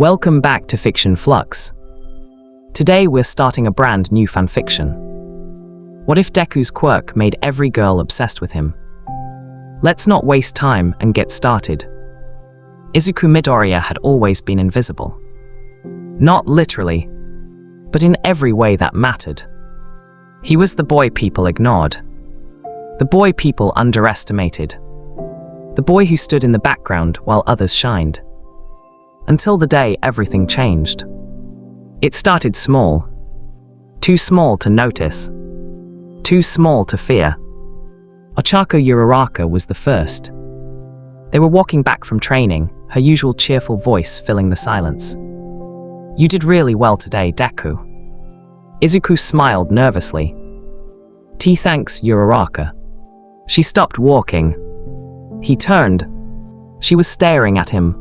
Welcome back to Fiction Flux. Today we're starting a brand new fanfiction. What if Deku's quirk made every girl obsessed with him? Let's not waste time and get started. Izuku Midoriya had always been invisible. Not literally, but in every way that mattered. He was the boy people ignored. The boy people underestimated. The boy who stood in the background while others shined. Until the day everything changed. It started small. Too small to notice. Too small to fear. Ochako Uraraka was the first. They were walking back from training, her usual cheerful voice filling the silence. "You did really well today, Deku." Izuku smiled nervously. "Thanks, Uraraka." She stopped walking. He turned. She was staring at him.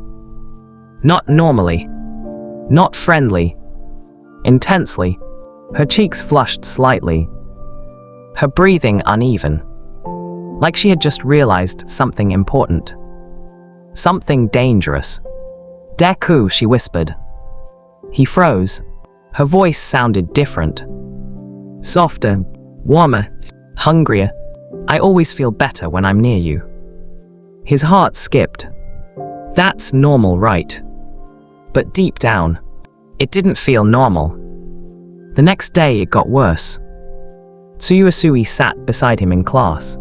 Not normally. Not friendly. Intensely. Her cheeks flushed slightly. Her breathing uneven. Like she had just realized something important. Something dangerous. "Deku," she whispered. He froze. Her voice sounded different. Softer, warmer, hungrier. "I always feel better when I'm near you." His heart skipped. That's normal, right? But deep down, it didn't feel normal. The next day it got worse. Tsuyuasui sat beside him in class.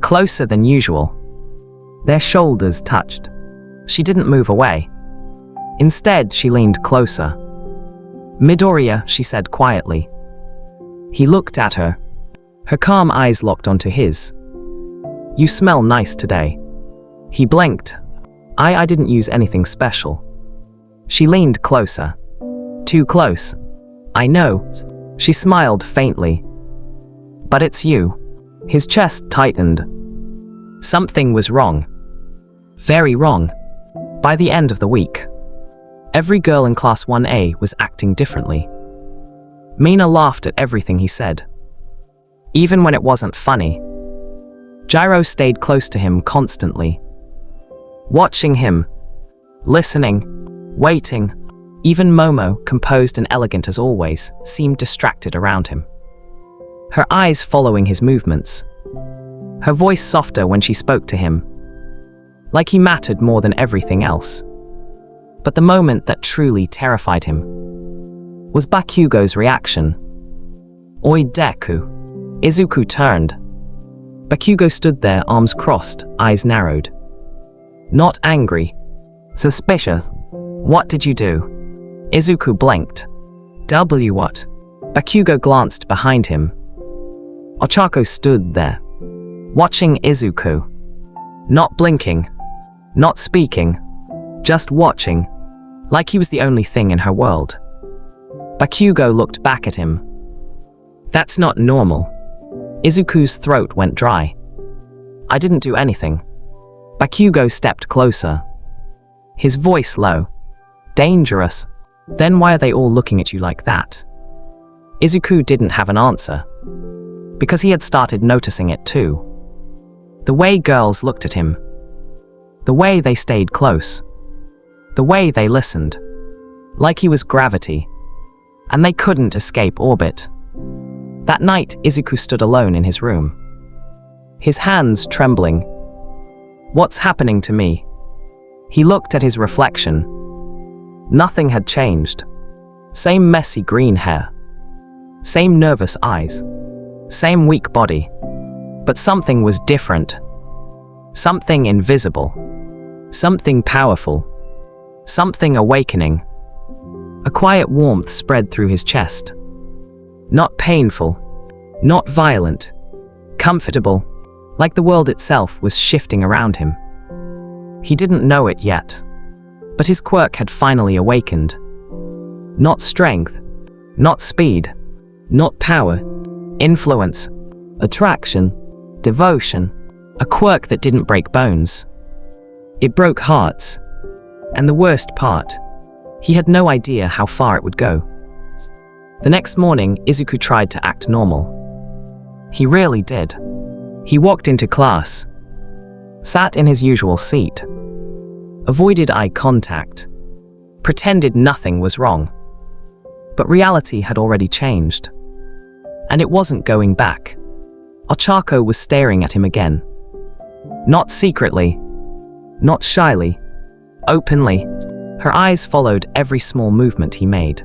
Closer than usual. Their shoulders touched. She didn't move away. Instead, she leaned closer. "Midoriya," she said quietly. He looked at her. Her calm eyes locked onto his. "You smell nice today." He blinked. I didn't use anything special." She leaned closer. Too close. "I know." She smiled faintly. "But it's you." His chest tightened. Something was wrong. Very wrong. By the end of the week, every girl in Class 1A was acting differently. Mina laughed at everything he said. Even when it wasn't funny. Jiro stayed close to him constantly. Watching him. Listening. Waiting. Even Momo, composed and elegant as always, seemed distracted around him. Her eyes following his movements. Her voice softer when she spoke to him. Like he mattered more than everything else. But the moment that truly terrified him was Bakugo's reaction. "Oi, Deku." Izuku turned. Bakugo stood there, arms crossed, eyes narrowed. Not angry. Suspicious. "What did you do?" Izuku blinked. What?" Bakugo glanced behind him. Ochako stood there, watching Izuku. Not blinking. Not speaking. Just watching. Like he was the only thing in her world. Bakugo looked back at him. "That's not normal." Izuku's throat went dry. "I didn't do anything." Bakugo stepped closer. His voice low. "Dangerous. Then why are they all looking at you like that?" Izuku didn't have an answer. Because he had started noticing it too. The way girls looked at him. The way they stayed close. The way they listened. Like he was gravity. And they couldn't escape orbit. That night, Izuku stood alone in his room. His hands trembling. "What's happening to me?" He looked at his reflection. Nothing had changed. Same messy green hair. Same nervous eyes. Same weak body. But something was different. Something invisible. Something powerful. Something awakening. A quiet warmth spread through his chest. Not painful. Not violent. Comfortable. Like the world itself was shifting around him. He didn't know it yet. But his quirk had finally awakened. Not strength. Not speed. Not power. Influence. Attraction. Devotion. A quirk that didn't break bones. It broke hearts. And the worst part, he had no idea how far it would go. The next morning, Izuku tried to act normal. He really did. He walked into class. Sat in his usual seat. Avoided eye contact. pretended nothing was wrong. But reality had already changed. And it wasn't going back. Ochako was staring at him again. Not secretly, not shyly, openly. Her eyes followed every small movement he made.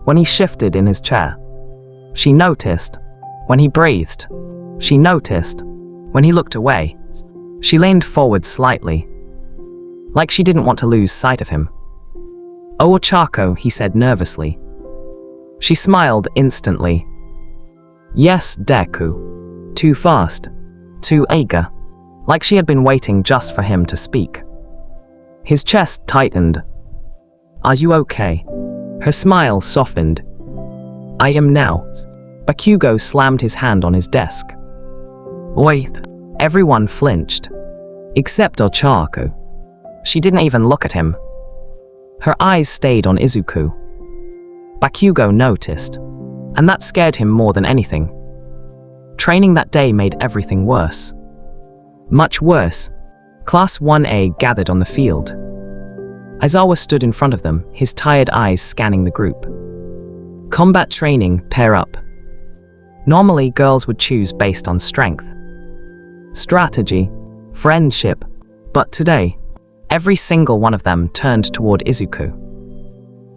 When he shifted in his chair, she noticed. When he breathed, she noticed. When he looked away, she leaned forward slightly, like she didn't want to lose sight of him. "Oh, Ochako," he said nervously. She smiled instantly. "Yes, Deku." Too fast, too eager, like she had been waiting just for him to speak. His chest tightened. "Are you okay?" Her smile softened. "I am now." Bakugo slammed his hand on his desk. "Oi!" Everyone flinched, except Ochako. She didn't even look at him. Her eyes stayed on Izuku. Bakugo noticed, and that scared him more than anything. Training that day made everything worse. Much worse. Class 1A gathered on the field. Aizawa stood in front of them, his tired eyes scanning the group. Combat training, pair up. Normally, girls would choose based on strength, strategy, friendship, but today, every single one of them turned toward Izuku.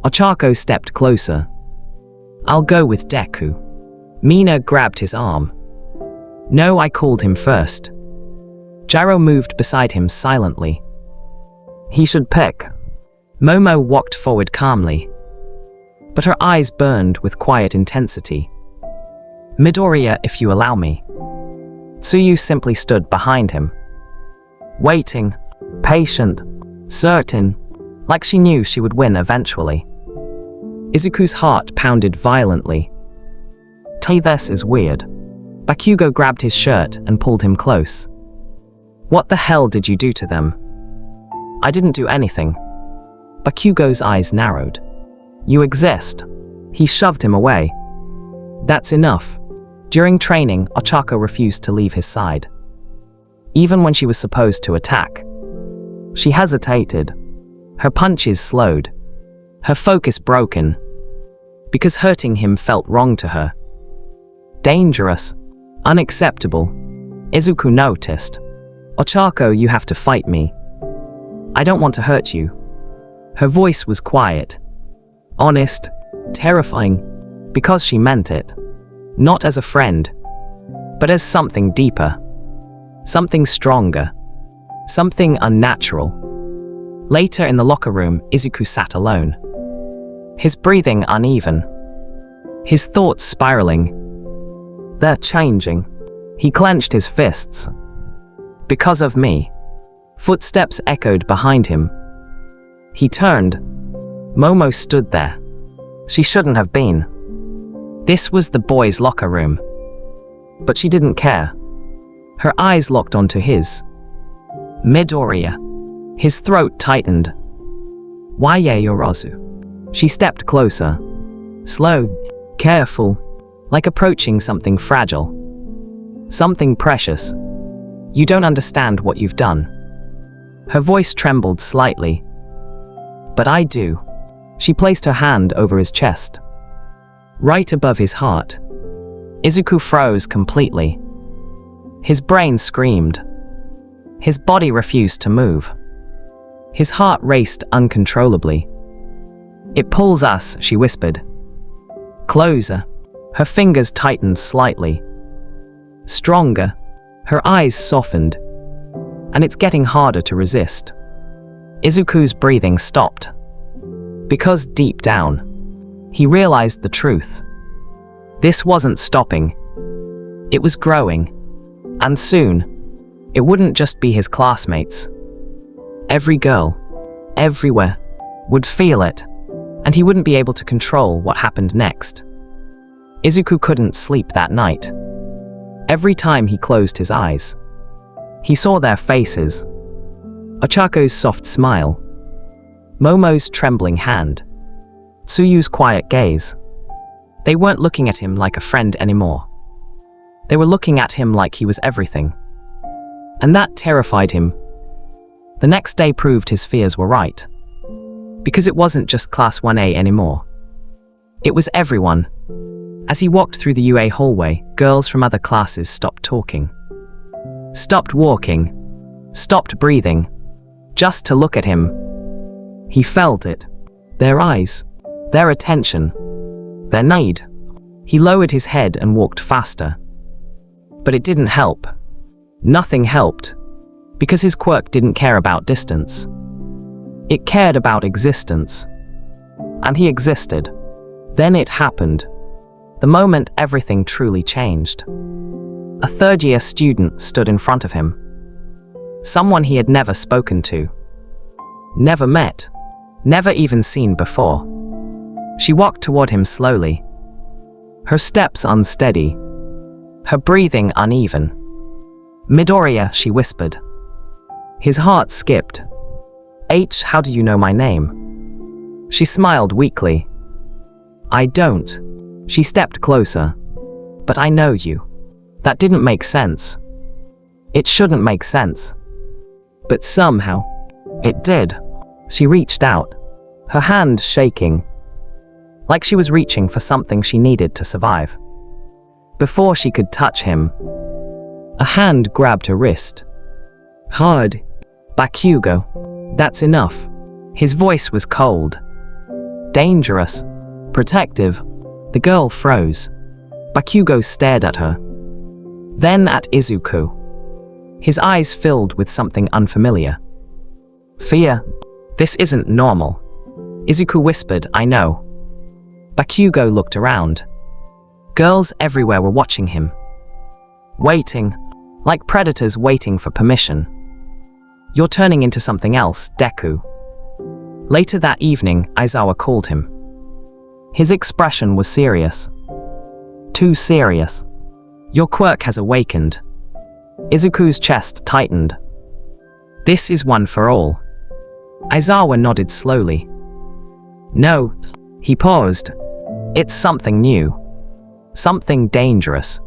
Ochako stepped closer. "I'll go with Deku." Mina grabbed his arm. "No, I called him first." Jiro moved beside him silently. "He should pick." Momo walked forward calmly, but her eyes burned with quiet intensity. "Midoriya, if you allow me." Tsuyu simply stood behind him, waiting, patient, certain, like she knew she would win eventually. Izuku's heart pounded violently. "This is weird." Bakugo grabbed his shirt and pulled him close. "What the hell did you do to them?" "I didn't do anything." Bakugo's eyes narrowed. "You exist." He shoved him away. "That's enough." During training, Ochako refused to leave his side. Even when she was supposed to attack. She hesitated. Her punches slowed. Her focus broken. Because hurting him felt wrong to her. Dangerous. Unacceptable. Izuku noticed. "Ochako, you have to fight me. I don't want to hurt you." Her voice was quiet. Honest. Terrifying. Because she meant it. Not as a friend, but as something deeper. Something stronger. Something unnatural. Later in the locker room, Izuku sat alone. His breathing uneven. His thoughts spiraling. They're changing. He clenched his fists. "Because of me." Footsteps echoed behind him. He turned. Momo stood there. She shouldn't have been. This was the boys' locker room. But she didn't care. Her eyes locked onto his. "Midoriya." His throat tightened. "Why Yorozu?" She stepped closer. Slow, careful, like approaching something fragile. Something precious. "You don't understand what you've done." Her voice trembled slightly. "But I do." She placed her hand over his chest, right above his heart. Izuku froze completely. His brain screamed. His body refused to move. His heart raced uncontrollably. "It pulls us," she whispered. Closer. Her fingers tightened slightly. Stronger. Her eyes softened. And it's getting harder to resist. Izuku's breathing stopped. Because deep down, he realized the truth. This wasn't stopping. It was growing. And soon, it wouldn't just be his classmates. Every girl, everywhere, would feel it, and he wouldn't be able to control what happened next. Izuku couldn't sleep that night. Every time he closed his eyes, he saw their faces. Ochako's soft smile. Momo's trembling hand. Tsuyu's quiet gaze. They weren't looking at him like a friend anymore. They were looking at him like he was everything. And that terrified him. The next day proved his fears were right. because it wasn't just Class 1A anymore. It was everyone. As he walked through the UA hallway, girls from other classes stopped talking. Stopped walking. Stopped breathing. Just to look at him. He felt it. Their eyes. Their attention. Their need. He lowered his head and walked faster. But it didn't help. Nothing helped. Because his quirk didn't care about distance. It cared about existence. And he existed. Then it happened. The moment everything truly changed. A third-year student stood in front of him. Someone he had never spoken to. Never met. Never even seen before. She walked toward him slowly. Her steps unsteady. Her breathing uneven. "Midoriya," she whispered. His heart skipped. How do you know my name?" She smiled weakly. "I don't." She stepped closer. "But I know you." That didn't make sense. It shouldn't make sense. But somehow, it did. She reached out, her hand shaking, like she was reaching for something she needed to survive. Before she could touch him, a hand grabbed her wrist. Hard. "Bakugo. That's enough." His voice was cold. Dangerous. Protective. The girl froze. Bakugo stared at her. Then at Izuku. His eyes filled with something unfamiliar. "Fear. This isn't normal." Izuku whispered, "I know." Bakugo looked around. Girls everywhere were watching him. Waiting. Like predators waiting for permission. "You're turning into something else, Deku." Later that evening, Aizawa called him. His expression was serious. Too serious. "Your quirk has awakened." Izuku's chest tightened. "This is one for all." Aizawa nodded slowly. "No." He paused. "It's something new. Something dangerous.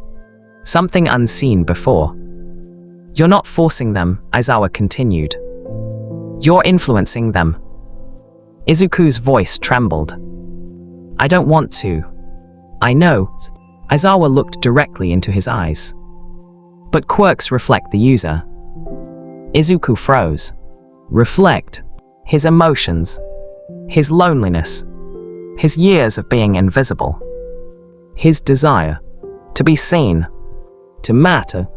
Something unseen before." "You're not forcing them," Aizawa continued. "You're influencing them." Izuku's voice trembled. "I don't want to." "I know." Aizawa looked directly into his eyes. "But quirks reflect the user." Izuku froze. Reflect. His emotions. His loneliness. His years of being invisible. His desire. To be seen. To matter.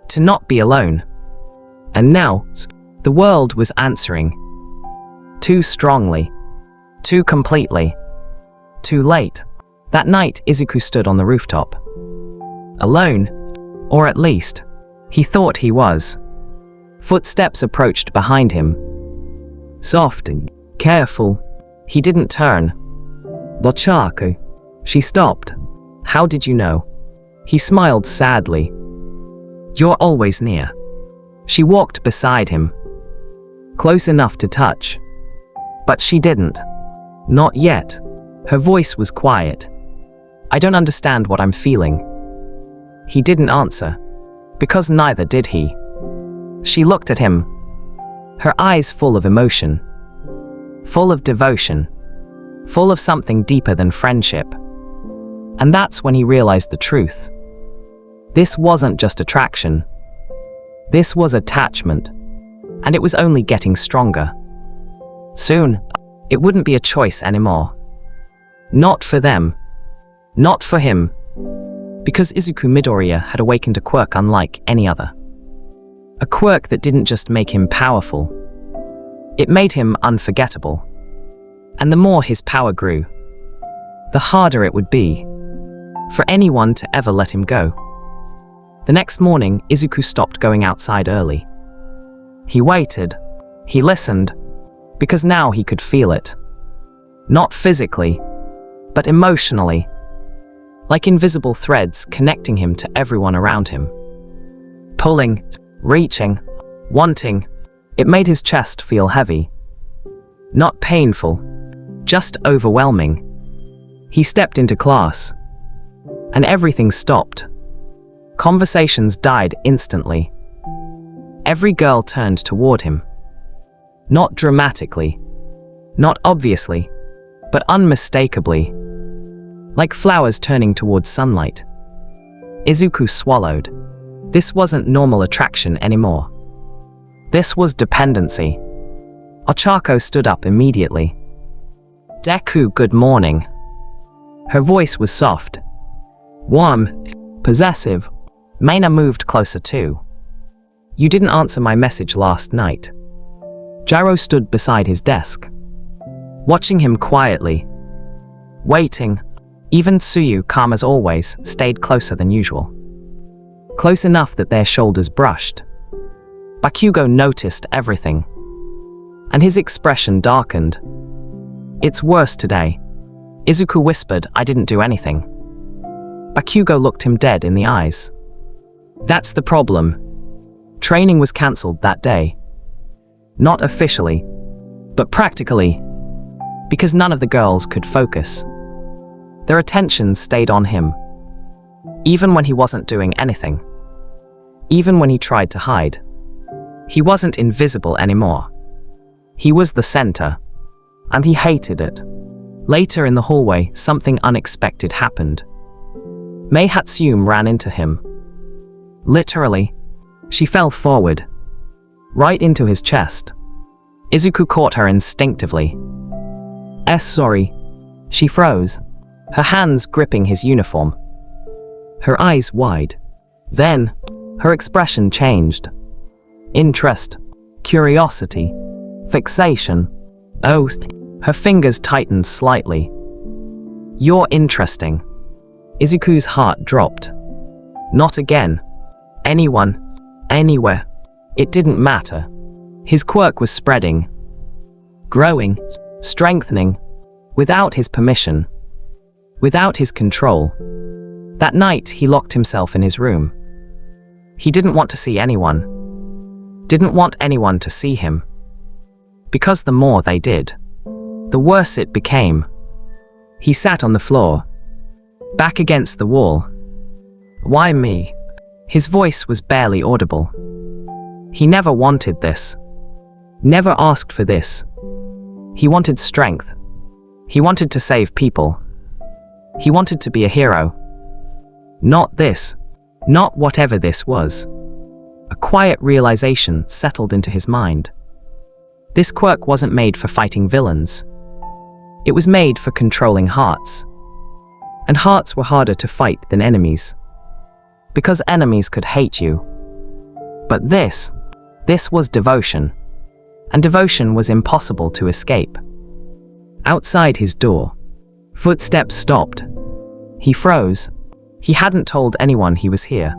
To not be alone. And now, the world was answering. Too strongly. Too completely. Too late. That night, Izuku stood on the rooftop. Alone. Or at least, he thought he was. Footsteps approached behind him. Soft and careful. He didn't turn. "Lochaku." She stopped. "How did you know?" He smiled sadly. "You're always near." She walked beside him. Close enough to touch. But she didn't. Not yet. Her voice was quiet. "I don't understand what I'm feeling." He didn't answer. Because neither did he. She looked at him. Her eyes full of emotion. Full of devotion. Full of something deeper than friendship. And that's when he realized the truth. This wasn't just attraction. This was attachment. And it was only getting stronger. Soon, it wouldn't be a choice anymore. Not for them. Not for him. Because Izuku Midoriya had awakened a quirk unlike any other. A quirk that didn't just make him powerful. It made him unforgettable. And the more his power grew, the harder it would be for anyone to ever let him go. The next morning, Izuku stopped going outside early. He waited. He listened. Because now he could feel it. Not physically, but emotionally. Like invisible threads connecting him to everyone around him. Pulling, reaching, wanting. It made his chest feel heavy. Not painful, just overwhelming. He stepped into class. And everything stopped. Conversations died instantly. Every girl turned toward him. Not dramatically. Not obviously, but unmistakably. Like flowers turning towards sunlight. Izuku swallowed. This wasn't normal attraction anymore. This was dependency. Ochako stood up immediately. Deku, good morning. Her voice was soft. Warm. Possessive. Meina moved closer too. You didn't answer my message last night. Jiro stood beside his desk, watching him quietly. Waiting. Even Tsuyu, calm as always, stayed closer than usual. Close enough that their shoulders brushed. Bakugo noticed everything, and his expression darkened. It's worse today. Izuku whispered, I didn't do anything. Bakugo looked him dead in the eyes. That's the problem. Training was cancelled that day. Not officially, but practically, because none of the girls could focus. Their attention stayed on him, even when he wasn't doing anything. Even when he tried to hide. He wasn't invisible anymore. He was the center, and he hated it. Later in the hallway, something unexpected happened. Mei Hatsume ran into him. Literally, she fell forward, right into his chest. Izuku caught her instinctively. Sorry. She froze, her hands gripping his uniform. Her eyes wide. Then, her expression changed. Interest, curiosity, fixation. Oh, her fingers tightened slightly. You're interesting. Izuku's heart dropped. Not again. Anyone, anywhere. It didn't matter. His quirk was spreading, growing, strengthening, without his permission, without his control. That night, he locked himself in his room. He didn't want to see anyone. Didn't want anyone to see him. Because the more they did, the worse it became. He sat on the floor, back against the wall. Why me? His voice was barely audible. He never wanted this. Never asked for this. He wanted strength. He wanted to save people. He wanted to be a hero. Not this. Not whatever this was. A quiet realization settled into his mind. This quirk wasn't made for fighting villains. It was made for controlling hearts. And hearts were harder to fight than enemies. Because enemies could hate you. But this was devotion. And devotion was impossible to escape. Outside his door, footsteps stopped. He froze. He hadn't told anyone he was here.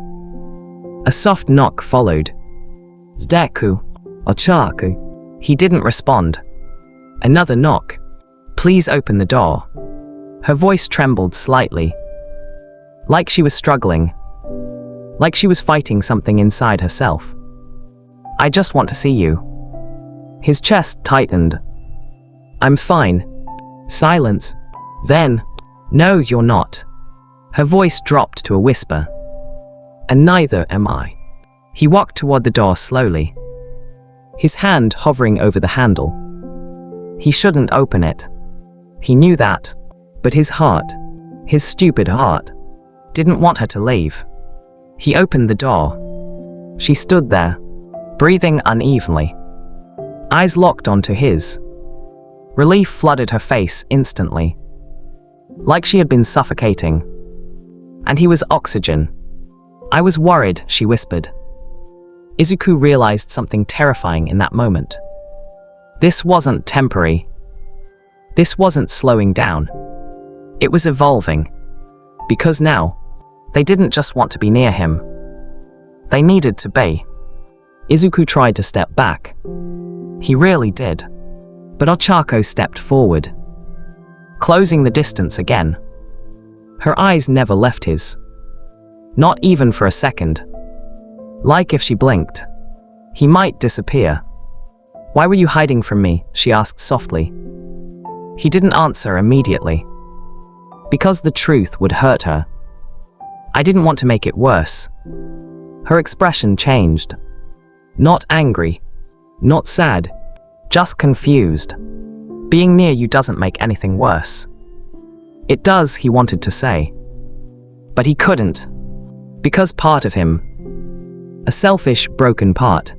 A soft knock followed. Deku, Ochako. He didn't respond. Another knock. Please open the door. Her voice trembled slightly. Like she was struggling. Like she was fighting something inside herself. I just want to see you. His chest tightened. I'm fine. Silence. Then, no, you're not. Her voice dropped to a whisper. And neither am I. He walked toward the door slowly, his hand hovering over the handle. He shouldn't open it. He knew that, but his heart, his stupid heart, didn't want her to leave. He opened the door. She stood there, breathing unevenly. Eyes locked onto his. Relief flooded her face instantly. Like she had been suffocating. And he was oxygen. I was worried, she whispered. Izuku realized something terrifying in that moment. This wasn't temporary. This wasn't slowing down. It was evolving. Because now, they didn't just want to be near him. They needed to be. Izuku tried to step back. He really did. But Ochako stepped forward, closing the distance again. Her eyes never left his. Not even for a second. Like if she blinked, he might disappear. Why were you hiding from me? She asked softly. He didn't answer immediately. Because the truth would hurt her. I didn't want to make it worse. Her expression changed. Not angry. Not sad. Just confused. Being near you doesn't make anything worse. It does, he wanted to say. But he couldn't. Because part of him, a selfish, broken part,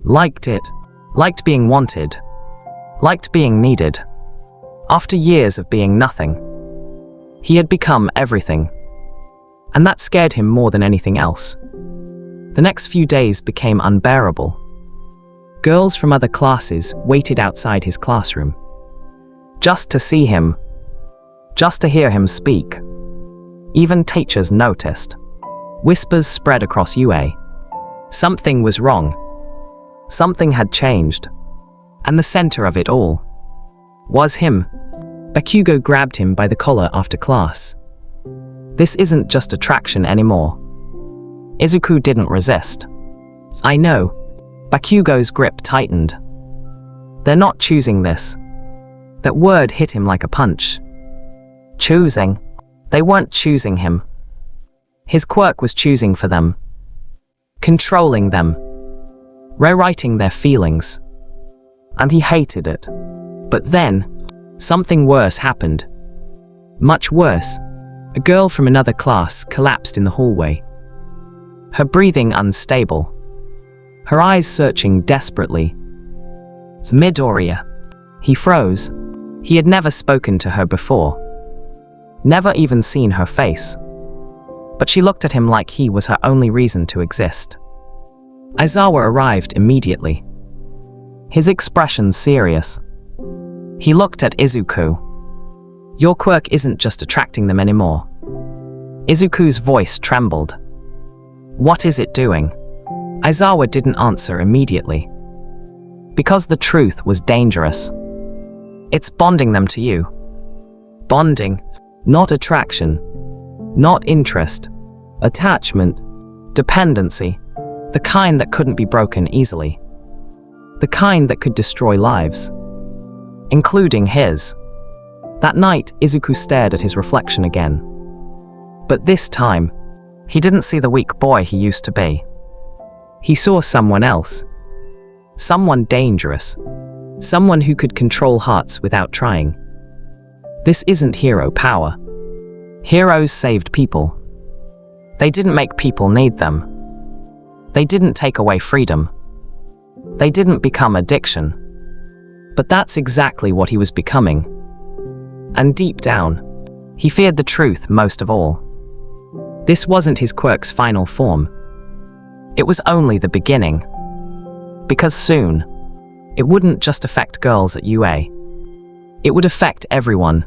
liked it, liked being wanted, liked being needed. After years of being nothing, he had become everything. And that scared him more than anything else. The next few days became unbearable. Girls from other classes waited outside his classroom. Just to see him. Just to hear him speak. Even teachers noticed. Whispers spread across UA. Something was wrong. Something had changed. And the center of it all was him. Bakugo grabbed him by the collar after class. This isn't just attraction anymore. Izuku didn't resist. I know. Bakugo's grip tightened. They're not choosing this. That word hit him like a punch. Choosing. They weren't choosing him. His quirk was choosing for them. Controlling them. Rewriting their feelings. And he hated it. But then, something worse happened. Much worse. A girl from another class collapsed in the hallway. Her breathing unstable. Her eyes searching desperately. Midoriya. He froze. He had never spoken to her before. Never even seen her face. But she looked at him like he was her only reason to exist. Aizawa arrived immediately. His expression serious. He looked at Izuku. Your quirk isn't just attracting them anymore. Izuku's voice trembled. What is it doing? Aizawa didn't answer immediately. Because the truth was dangerous. It's bonding them to you. Bonding, not attraction, not interest, attachment, dependency, the kind that couldn't be broken easily. The kind that could destroy lives. Including his. That night, Izuku stared at his reflection again. But this time, he didn't see the weak boy he used to be. He saw someone else. Someone dangerous. Someone who could control hearts without trying. This isn't hero power. Heroes saved people. They didn't make people need them. They didn't take away freedom. They didn't become addiction. But that's exactly what he was becoming. And deep down, he feared the truth most of all. This wasn't his quirk's final form. It was only the beginning. Because soon, it wouldn't just affect girls at UA. It would affect everyone.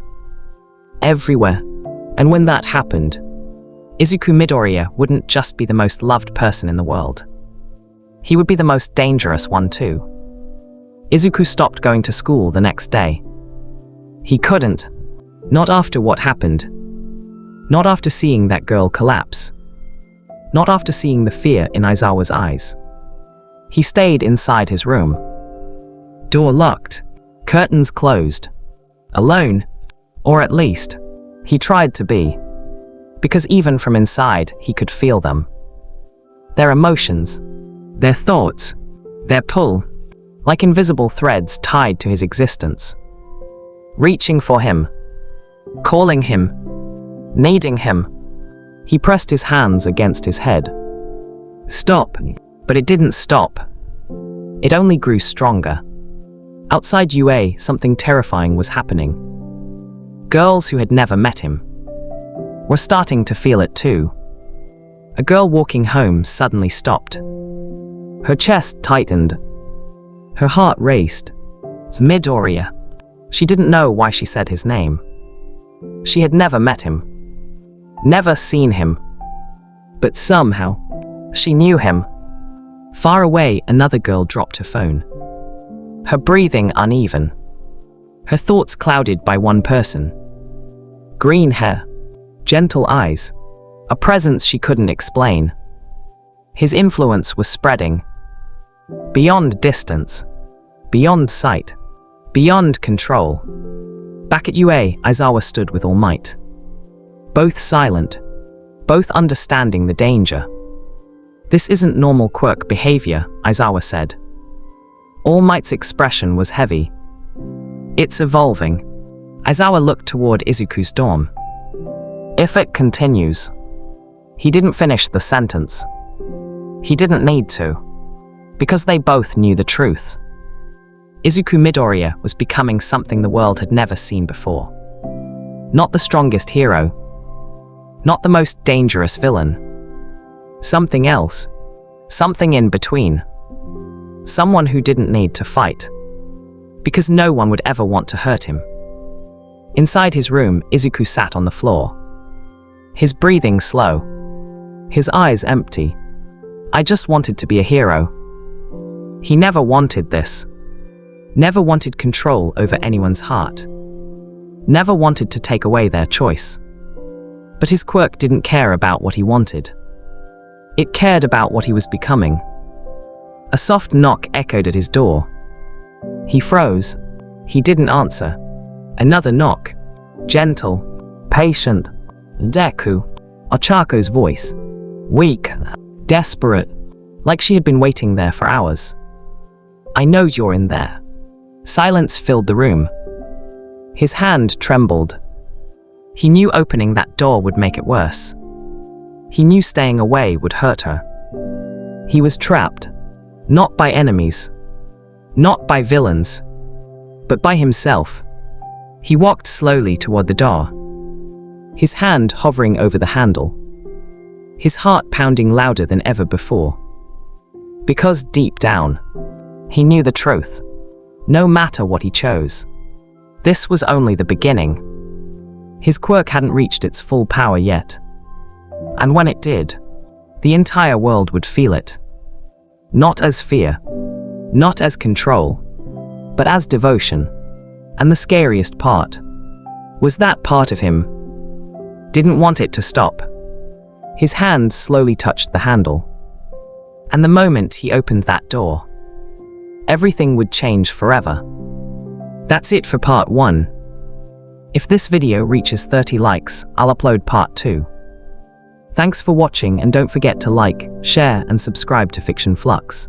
Everywhere. And when that happened, Izuku Midoriya wouldn't just be the most loved person in the world. He would be the most dangerous one too. Izuku stopped going to school the next day. He couldn't. Not after what happened. Not after seeing that girl collapse. Not after seeing the fear in Aizawa's eyes. He stayed inside his room. Door locked. Curtains closed. Alone. Or at least, he tried to be. Because even from inside, he could feel them. Their emotions. Their thoughts. Their pull. Like invisible threads tied to his existence. Reaching for him. Calling him. Needing him. He pressed his hands against his head. Stop. But it didn't stop. It only grew stronger. Outside UA, something terrifying was happening. Girls who had never met him were starting to feel it too. A girl walking home suddenly stopped. Her chest tightened. Her heart raced. It's Midoriya. She didn't know why she said his name. She had never met him. Never seen him. But somehow, she knew him. Far away, another girl dropped her phone. Her breathing uneven. Her thoughts clouded by one person. Green hair. Gentle eyes. A presence she couldn't explain. His influence was spreading. Beyond distance. Beyond sight. Beyond control. Back at UA, Aizawa stood with all might. Both silent. Both understanding the danger. This isn't normal quirk behavior, Aizawa said. All Might's expression was heavy. It's evolving. Aizawa looked toward Izuku's dorm. If it continues. He didn't finish the sentence. He didn't need to. Because they both knew the truth. Izuku Midoriya was becoming something the world had never seen before. Not the strongest hero. Not the most dangerous villain. Something else. Something in between. Someone who didn't need to fight. Because no one would ever want to hurt him. Inside his room, Izuku sat on the floor. His breathing slow. His eyes empty. I just wanted to be a hero. He never wanted this. Never wanted control over anyone's heart. Never wanted to take away their choice. But his quirk didn't care about what he wanted. It cared about what he was becoming. A soft knock echoed at his door. He froze. He didn't answer. Another knock. Gentle. Patient. Deku. Ochako's voice. Weak. Desperate. Like she had been waiting there for hours. I know you're in there. Silence filled the room. His hand trembled. He knew opening that door would make it worse. He knew staying away would hurt her. He was trapped. Not by enemies. Not by villains. But by himself. He walked slowly toward the door. His hand hovering over the handle. His heart pounding louder than ever before. Because deep down, he knew the truth. No matter what he chose. This was only the beginning. His quirk hadn't reached its full power yet. And when it did, the entire world would feel it. Not as fear. Not as control. But as devotion. And the scariest part was that part of him didn't want it to stop. His hand slowly touched the handle. And the moment he opened that door, everything would change forever. That's it for part 1. If this video reaches 30 likes, I'll upload part 2. Thanks for watching and don't forget to like, share and subscribe to Fiction Flux.